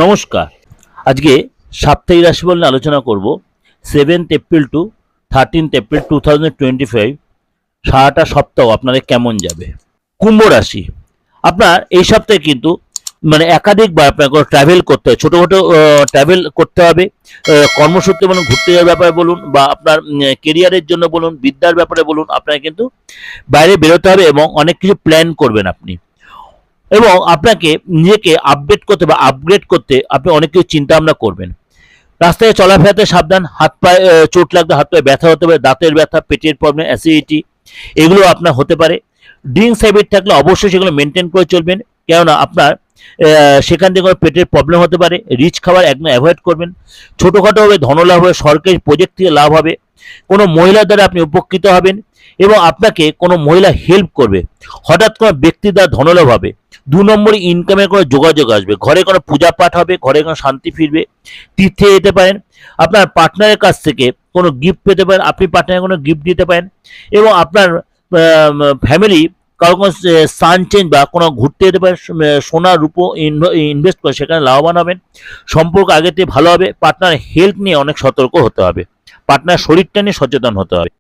নমস্কার। আজকে সাপ্তাহিক রাশিফল নিয়ে আলোচনা করব। 7th April two 13th April 2025 সারাটা সপ্তাহ আপনাদের কেমন যাবে। কুম্ভ রাশি, আপনার এই সপ্তাহে কিন্তু একাধিকবার আপনাকে ট্রাভেল করতে হবে, ছোটোখাটো ট্রাভেল করতে হবে। কর্মসূত্রে বলুন, ঘুরতে যাওয়ার ব্যাপারে বলুন, বা আপনার কেরিয়ারের জন্য বলুন, বিদ্যার ব্যাপারে বলুন, আপনাকে কিন্তু বাইরে বেরোতে হবে এবং অনেক কিছু প্ল্যান করবেন আপনি। এবং আপনাকে নিজেকে আপডেট করতে বা আপগ্রেড করতে আপনি অনেক কিছু চিন্তা ভাবনা করবেন। রাস্তায় চলাফেরাতে সাবধান, হাত পায়ে চোট লাগতে, হাত পায়ে ব্যথা হতে পারে, দাঁতের ব্যথা, পেটের প্রবলেম, অ্যাসিডিটি এগুলো আপনার হতে পারে। ড্রিঙ্কস হ্যাবিট থাকলে অবশ্যই সেগুলো মেনটেন করে চলবেন, কেননা আপনার সেখান থেকে কোনো পেটের প্রবলেম হতে পারে। রিচ খাবার একদম অ্যাভয়েড করবেন। ছোটোখাটোভাবে ধনলাভ হবে, সরকারি প্রজেক্ট থেকে লাভ হবে, কোনো মহিলার দ্বারা আপনি উপকৃত হবেন এবং আপনাকে কোনো মহিলা হেল্প করবে। হঠাৎ কোনো ব্যক্তি দ্বারা ধনলাভ হবে। 2 নম্বরে ইনকামের কোনো যোগাযোগ আসবে, ঘরে কোনো পূজা পাঠ হবে, ঘরে কোনো শান্তি ফিরবে। তীর্থে যেতে পারেন, আপনার পার্টনারের কাছ থেকে কোনো গিফট পেতে পারেন, আপনি পার্টনারের কোনো গিফট দিতে পারেন এবং আপনার ফ্যামিলি কারো কোনো স্থান চেঞ্জ বা কোনো ঘুরতে যেতে পারে, সোনা রূপো ইনভেস্ট করে সেখানে লাভবান হবেন। সম্পর্ক আগের থেকে ভালো হবে। পার্টনার হেলথ নিয়ে অনেক সতর্ক হতে হবে, পার্টনার শরীরটা নিয়ে সচেতন হতে হবে।